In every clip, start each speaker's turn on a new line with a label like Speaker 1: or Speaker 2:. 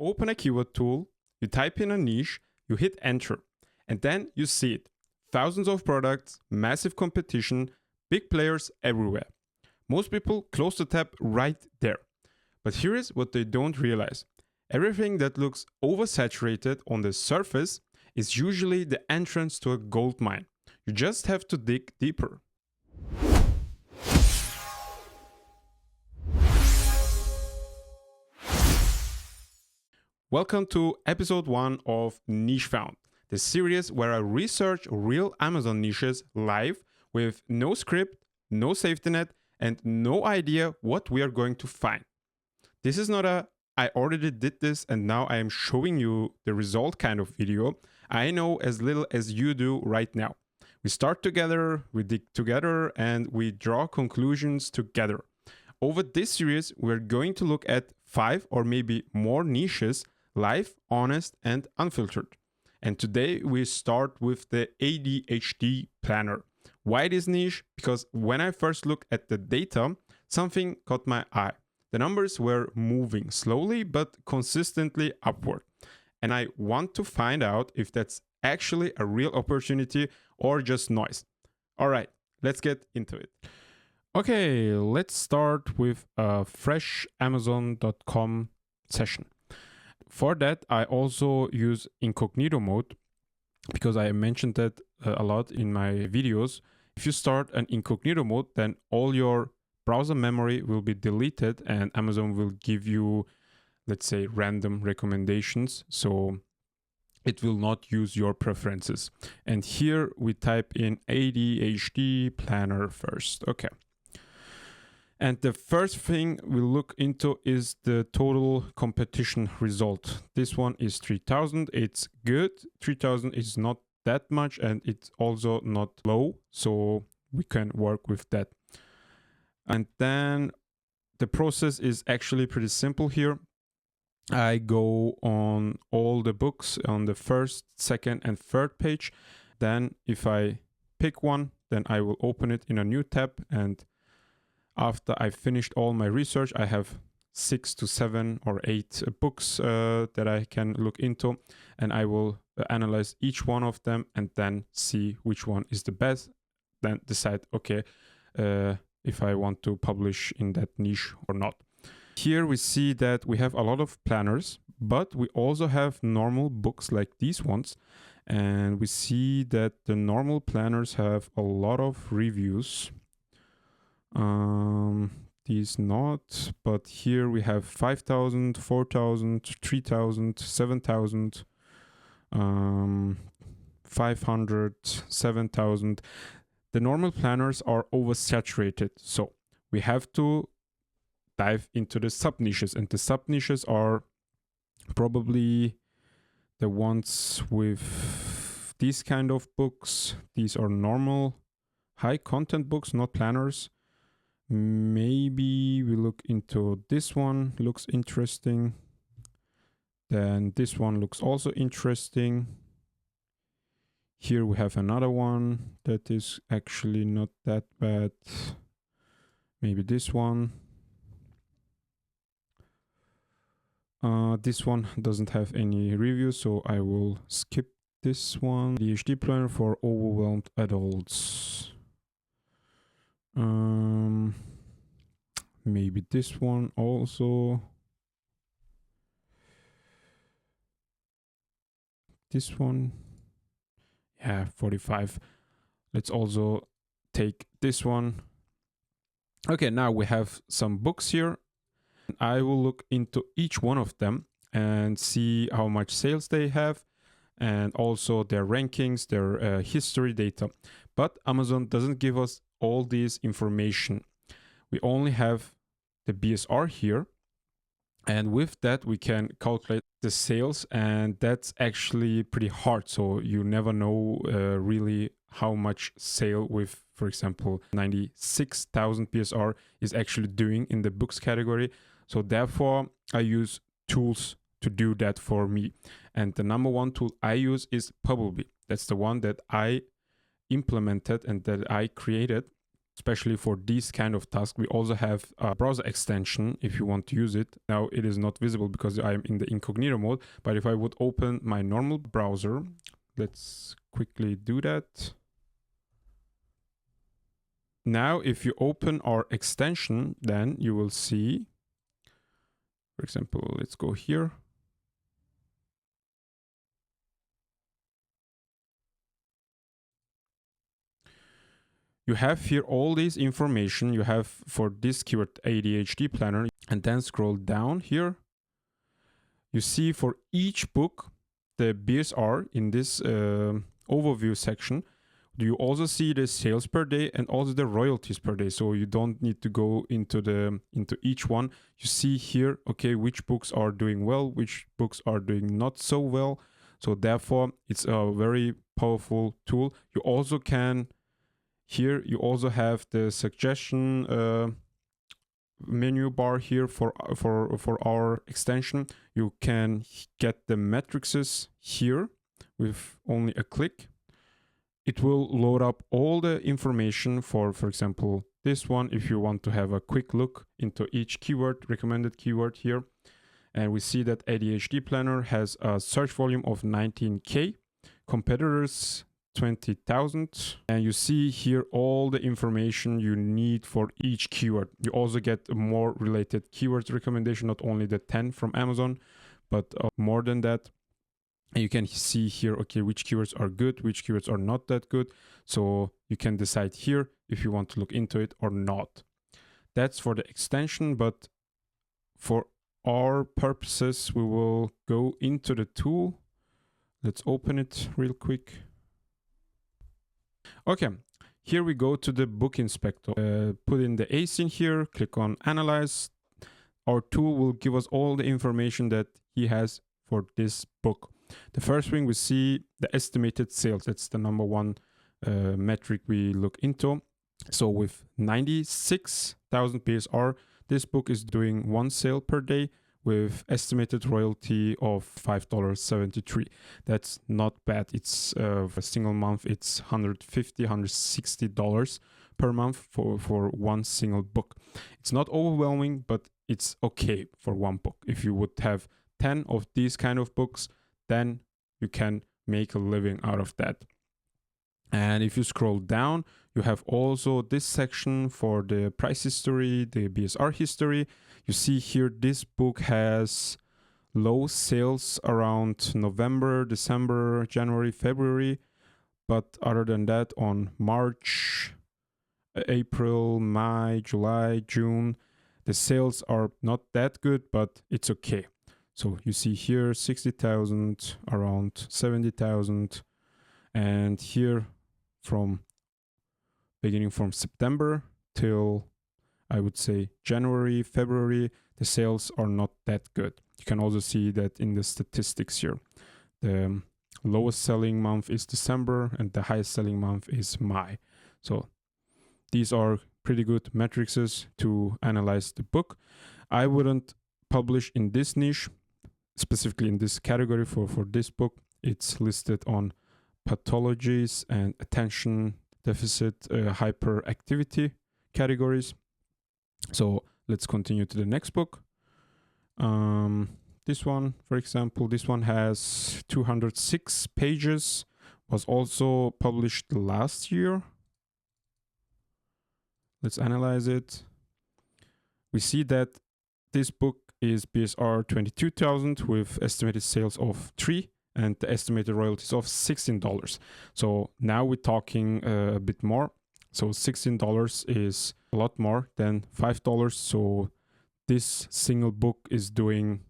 Speaker 1: open a keyword tool, you type in a niche, you hit enter, and then you see it. Thousands of products, massive competition, big players everywhere. Most people close the tab right there. But here is what they don't realize. Everything that looks oversaturated on the surface is usually the entrance to a gold mine. You just have to dig deeper. Welcome to episode 1 of Niche Found, the series where I research real Amazon niches live with no script, no safety net, and no idea what we are going to find. This is not a I already did this and now I am showing you the result kind of video. I know as little as you do right now. We start together, we dig together, and we draw conclusions together. Over this series, we're going to look at 5 or maybe more niches, live, honest, and unfiltered. And today we start with the ADHD planner. Why this niche? Because when I first looked at the data, something caught my eye. The numbers were moving slowly but consistently upward. And I want to find out if that's actually a real opportunity or just noise. All right, let's get into it. Okay, let's start with a fresh Amazon.com session. For that, I also use incognito mode because I mentioned that a lot in my videos. If you start an incognito mode, then all your browser memory will be deleted and Amazon will give you, let's say, random recommendations. So it will not use your preferences. And here we type in ADHD planner first. Okay. And the first thing we look into is the total competition result. This one is 3,000. It's good. 3,000 is not that much and it's also not low. So we can work with that. And then the process is actually pretty simple here. I go on all the books on the first, second, and third page. Then if I pick one, then I will open it in a new tab. And after I finished all my research, I have 6 to 7 or 8 books that I can look into. And I will analyze each one of them and then see which one is the best. Then decide, okay, if I want to publish in that niche or not. Here we see that we have a lot of planners, but we also have normal books like these ones. And we see that the normal planners have a lot of reviews. These not, but here we have 5,000, 4,000, 3,000, 7,000, 500, 7,000. The normal planners are oversaturated, so we have to dive into the sub-niches, and the sub-niches are probably the ones with these kind of books. These are normal high content books, not planners. Maybe we look into this one, looks interesting. Then this one looks also interesting. Here we have another one that is actually not that bad. Maybe this one. This one doesn't have any review, so I will skip this one. ADHD planner for overwhelmed adults. Maybe this one also. This one. Yeah, 45. Let's also take this one. Okay, now we have some books here. I will look into each one of them and see how much sales they have and also their rankings, their history data. But Amazon doesn't give us all this information. We only have the BSR here. And with that, we can calculate the sales, and that's actually pretty hard. So you never know really how much sale with, for example, 96,000 BSR is actually doing in the books category. So therefore, I use tools to do that for me. And the number one tool I use is Publbee. That's the one that I implemented and that I created. especially for these kind of tasks. We also have a browser extension if you want to use it. Now it is not visible because I'm in the incognito mode, but if I would open my normal browser, let's quickly do that. Now, if you open our extension, then you will see, for example, let's go here. You have here all this information you have for this keyword ADHD planner, and then scroll down here. You see for each book, the BSR in this overview section. You also see the sales per day and also the royalties per day. So you don't need to go into each one. You see here, okay, which books are doing well, which books are doing not so well. So therefore, it's a very powerful tool. You also can, here you also have the suggestion menu bar here for our extension. You can get the matrices here with only a click. It will load up all the information for example, this one, if you want to have a quick look into each keyword, recommended keyword here. And we see that ADHD Planner has a search volume of 19K, competitors 20,000. And you see here all the information you need for each keyword. You also get a more related keywords recommendation, not only the 10 from Amazon, but more than that. And you can see here, okay, which keywords are good, which keywords are not that good. So you can decide here if you want to look into it or not. That's for the extension, but for our purposes, we will go into the tool. Let's open it real quick. Okay, here we go to the book inspector. Put in the ACE in here, click on analyze. Our tool will give us all the information that he has for this book. The first thing we see, the estimated sales. That's the number one metric we look into. So with 96,000 PSR, this book is doing one sale per day with estimated royalty of $5.73. That's not bad. It's for a single month, it's $150, $160 per month for one single book. It's not overwhelming, but it's okay for one book. If you would have 10 of these kind of books, then you can make a living out of that. And if you scroll down, you have also this section for the price history, the BSR history. You see here, this book has low sales around November, December, January, February. But other than that, on March, April, May, July, June, the sales are not that good, but it's okay. So you see here 60,000, around 70,000. And here from beginning from September till I would say January, February, the sales are not that good. You can also see that in the statistics here. The lowest selling month is December and the highest selling month is May. So these are pretty good metrics to analyze the book. I wouldn't publish in this niche, specifically in this category for this book. It's listed on pathologies and attention deficit hyperactivity categories. So let's continue to the next book. This one, for example, this one has 206 pages, was also published last year. Let's analyze it. We see that this book is BSR 22,000 with estimated sales of 3 and the estimated royalties of $16. So now we're talking a bit more. So $16 is a lot more than $5. So this single book is doing,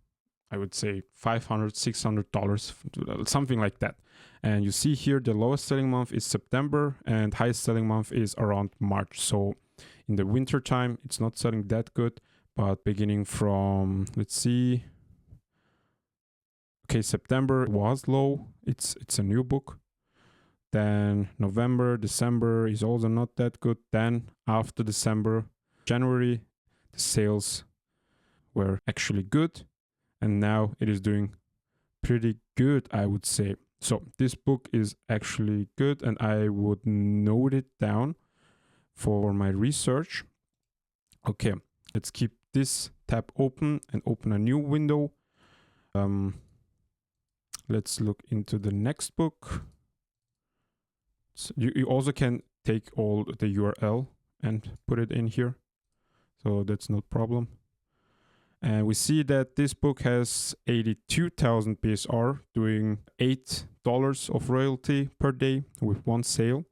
Speaker 1: I would say, $500, $600, something like that. And you see here the lowest selling month is September and highest selling month is around March. So in the winter time, it's not selling that good, but beginning from, let's see, okay, September was low. It's a new book. Then November, December is also not that good. Then after December, January, the sales were actually good. And now it is doing pretty good, I would say. So this book is actually good and I would note it down for my research. Okay, let's keep this tab open and open a new window. Let's look into the next book. So you also can take all the URL and put it in here. So that's no problem. And we see that this book has 82,000 BSR, doing $8 of royalty per day with one sale.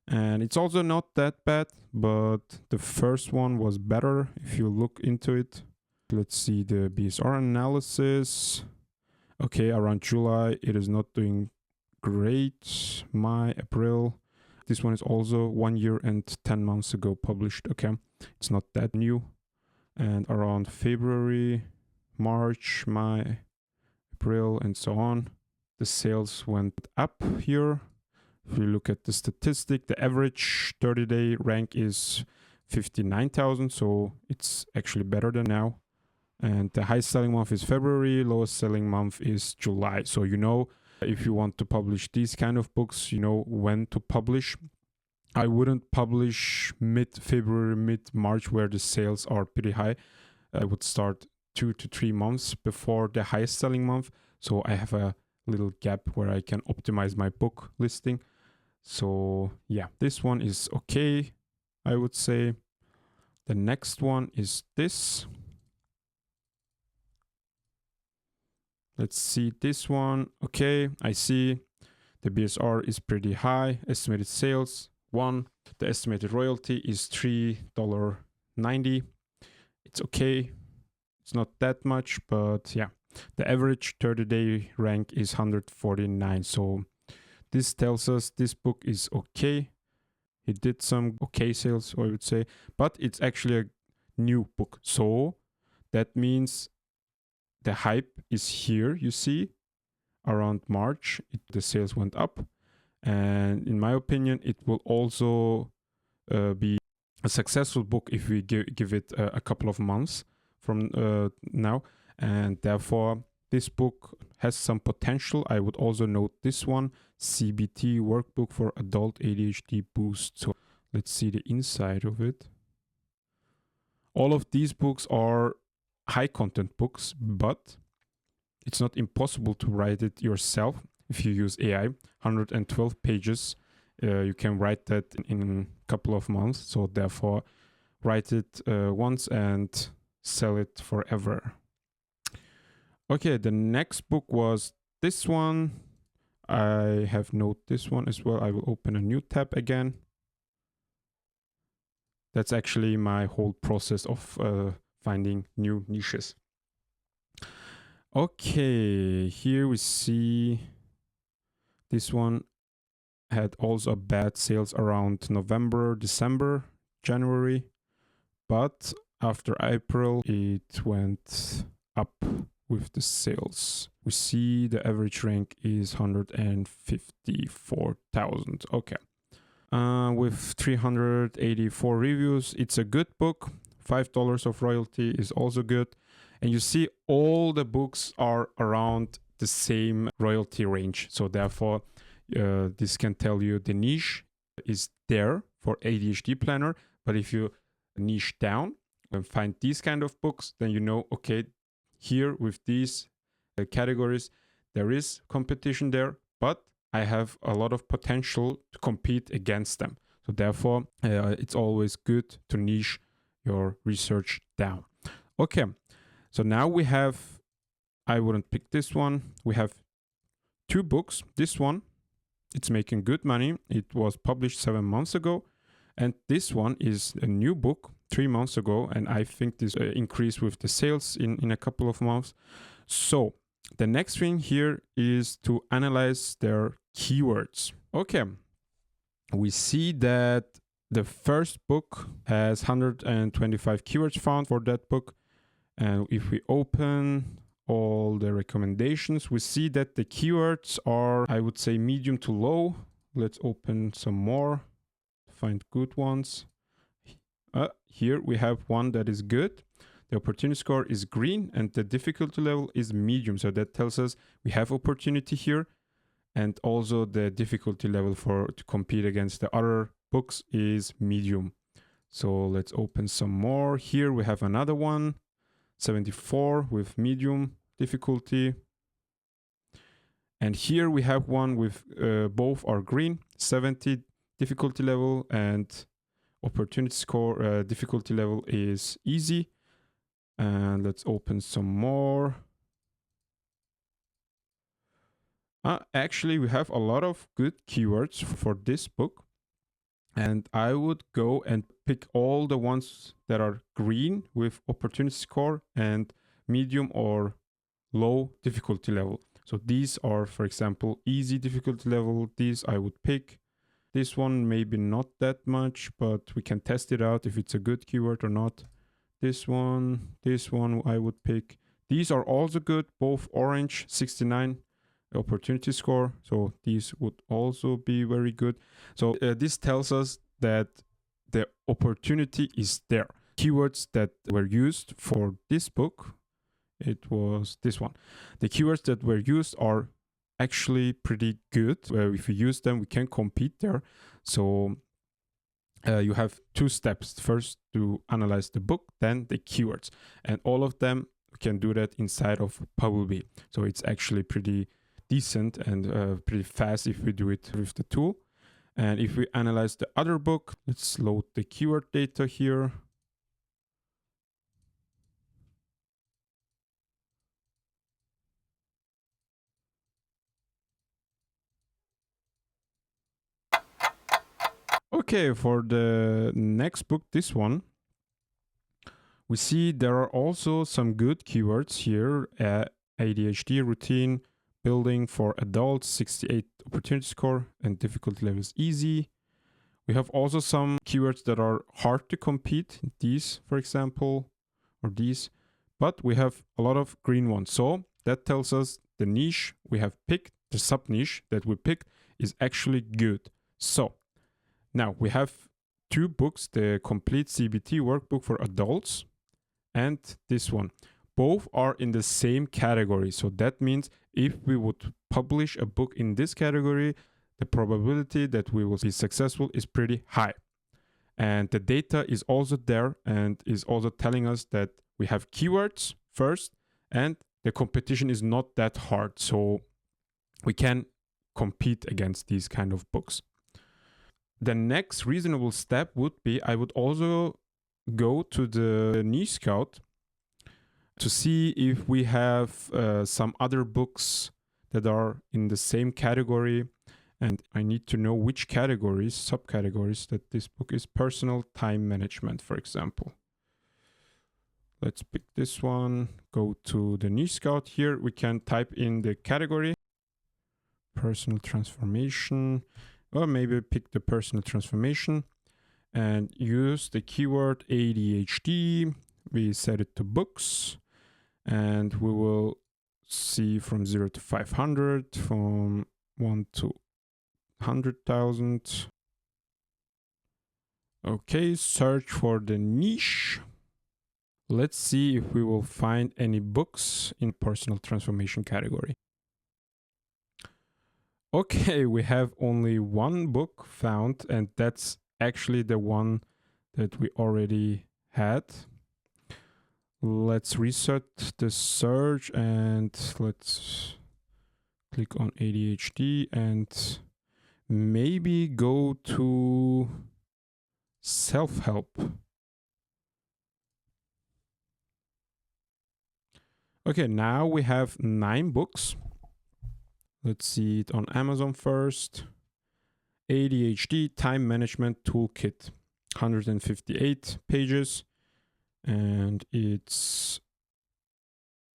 Speaker 1: And it's also not that bad, but the first one was better if you look into it. Let's see the BSR analysis. Okay, around July, it is not doing great. May, April. This one is also 1 year and 10 months ago published. Okay, it's not that new. And around February, March, May, April, and so on, the sales went up here. If you look at the statistic, the average 30-day rank is 59,000, so it's actually better than now. And the highest selling month is February, lowest selling month is July. So you know, if you want to publish these kind of books, you know when to publish. I wouldn't publish mid-February, mid-March, where the sales are pretty high. I would start 2 to 3 months before the highest selling month. So I have a little gap where I can optimize my book listing. So yeah, this one is okay, I would say. The next one is this. Let's see this one. Okay, I see the BSR is pretty high. Estimated sales, 1. The estimated royalty is $3.90. It's okay. It's not that much, but yeah. The average 30-day rank is 149. So this tells us this book is okay. It did some okay sales, I would say, but it's actually a new book. So that means the hype is here, you see, around March, the sales went up. And in my opinion, it will also be a successful book if we give it a couple of months from now. And therefore, this book has some potential. I would also note this one, CBT Workbook for Adult ADHD Boost. So let's see the inside of it. All of these books are high content books, but it's not impossible to write it yourself if you use AI. 112 pages, you can write that in a couple of months. So therefore, write it once and sell it forever. Okay, the next book was this one. I have noted this one as well. I will open a new tab again. That's actually my whole process of finding new niches. Okay, here we see this one had also bad sales around November, December, January, but after April it went up with the sales. We see the average rank is 154,000. Okay. With 384 reviews, it's a good book. $5 of royalty is also good. And you see all the books are around the same royalty range. So therefore, this can tell you the niche is there for ADHD planner. But if you niche down and find these kind of books, then you know, okay, here with these categories, there is competition there, but I have a lot of potential to compete against them. So therefore, it's always good to niche your research down. Okay, so now we have, I wouldn't pick this one. We have 2 books. This one, it's making good money. It was published 7 months ago. And this one is a new book 3 months ago. And I think this increased with the sales in a couple of months. So the next thing here is to analyze their keywords. Okay, we see that the first book has 125 keywords found for that book. And if we open all the recommendations, we see that the keywords are, I would say, medium to low. Let's open some more, find good ones. Here we have one that is good. The opportunity score is green and the difficulty level is medium. So that tells us we have opportunity here, and also the difficulty level to compete against the other books is medium. So let's open some more. Here we have another one, 74 with medium difficulty. And here we have one with both are green, 70 difficulty level, and opportunity score difficulty level is easy. And let's open some more. Actually, we have a lot of good keywords for this book. And I would go and pick all the ones that are green with opportunity score and medium or low difficulty level. So these are, for example, easy difficulty level. These I would pick. This one maybe not that much, but we can test it out if it's a good keyword or not. This one I would pick. These are also good, both orange, 69 opportunity score. So these would also be very good. So this tells us that the opportunity is there. Keywords that were used for this book, it was this one. The keywords that were used are actually pretty good. If we use them, we can compete there. So you have two steps. First, to analyze the book, then the keywords. And all of them, we can do that inside of Publbee. So it's actually pretty decent and pretty fast if we do it with the tool. And if we analyze the other book, let's load the keyword data here. Okay, for the next book, this one, we see there are also some good keywords here. ADHD routine, building for adults, 68 opportunity score, and difficulty level is easy. We have also some keywords that are hard to compete. These, for example, or these, but we have a lot of green ones. So that tells us the niche we have picked, the sub niche that we picked is actually good. So now we have two books, the complete CBT workbook for adults and this one. Both are in the same category. So that means if we would publish a book in this category, the probability that we will be successful is pretty high. And the data is also there and is also telling us that we have keywords first and the competition is not that hard. So we can compete against these kind of books. The next reasonable step would be I would also go to the niche scout to see if we have some other books that are in the same category. And I need to know which categories, subcategories that this book is. Personal time management, for example. Let's pick this one, go to the niche scout. Here we can type in the category, personal transformation, or maybe pick the personal transformation and use the keyword ADHD. We set it to books and we will see from 0 to 500, from 1 to 100,000. Okay, search for the niche. Let's see if we will find any books in personal transformation category. Okay, we have only one book found, and that's actually the one that we already had. Let's reset the search and let's click on ADHD and maybe go to self-help. Okay, now we have 9 books. Let's see it on Amazon first. ADHD Time Management Toolkit, 158 pages, and it's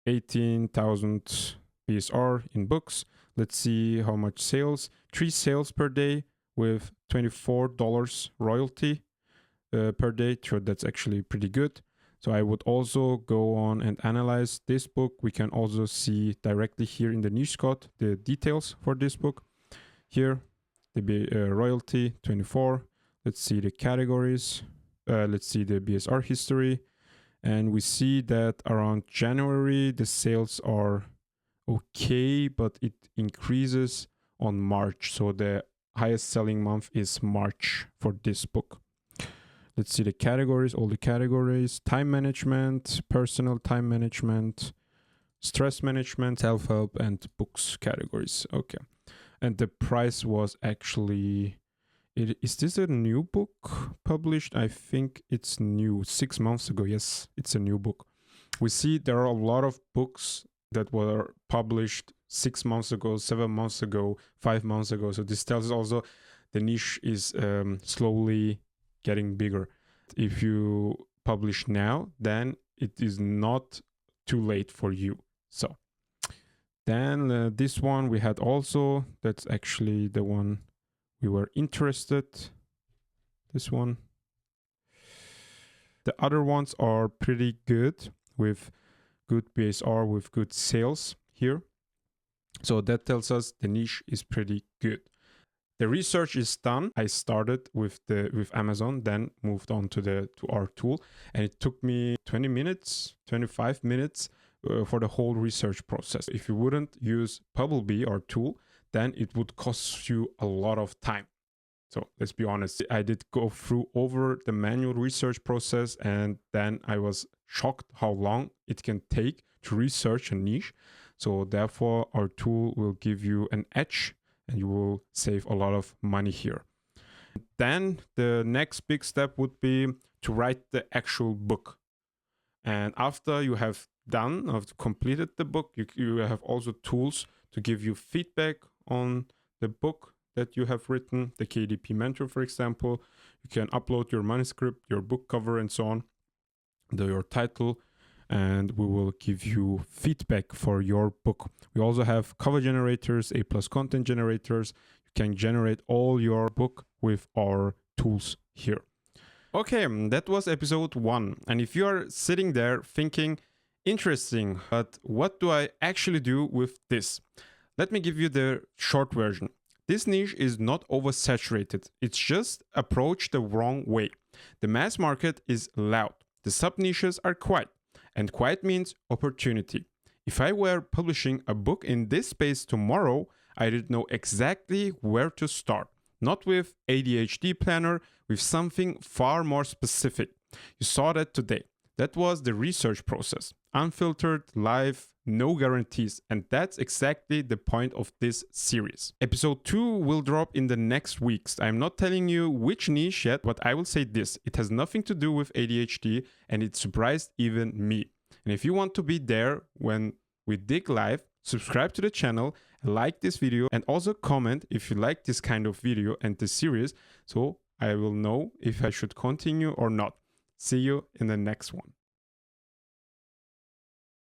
Speaker 1: 18,000 BSR in books. Let's see how much sales. 3 sales per day with $24 royalty per day. So that's actually pretty good. So I would also go on and analyze this book. We can also see directly here in the niche scout the details for this book. Here, the royalty 24. Let's see the categories. Let's see the BSR history. And we see that around January, the sales are okay, but it increases on March. So the highest selling month is March for this book. Let's see the categories, all the categories: time management, personal time management, stress management, self-help, and books categories. Okay. And the price was actually, is this a new book published? I think it's new, 6 months ago. Yes, it's a new book. We see there are a lot of books that were published 6 months ago, 7 months ago, 5 months ago. So this tells us also the niche is slowly getting bigger. If you publish now, then it is not too late for you. So then this one we had also, that's actually the one we were interested. This one. The other ones are pretty good with good BSR, with good sales here. So that tells us the niche is pretty good. The research is done. I started with Amazon, then moved on to our tool, and it took me 20 minutes, 25 minutes for the whole research process. If you wouldn't use Publbee, our tool, then it would cost you a lot of time. So let's be honest, I did go through over the manual research process, and then I was shocked how long it can take to research a niche. So therefore, our tool will give you an edge and you will save a lot of money here. Then the next big step would be to write the actual book. And after you have completed the book, you have also tools to give you feedback on the book that you have written, the KDP mentor, for example. You can upload your manuscript, your book cover, and so on, your title, and we will give you feedback for your book. We also have cover generators, A+ content generators. You can generate all your book with our tools here. Okay, that was episode 1. And if you are sitting there thinking, interesting, but what do I actually do with this? Let me give you the short version. This niche is not oversaturated. It's just approached the wrong way. The mass market is loud. The sub-niches are quiet. And quiet means opportunity. If I were publishing a book in this space tomorrow, I didn't know exactly where to start. Not with ADHD planner, with something far more specific. You saw that today. That was the research process. Unfiltered, live, no guarantees. And that's exactly the point of this series. Episode 2 will drop in the next weeks. I'm not telling you which niche yet, but I will say this. It has nothing to do with ADHD, and it surprised even me. And if you want to be there when we dig live, subscribe to the channel, like this video, and also comment if you like this kind of video and this series, so I will know if I should continue or not. See you in the next one.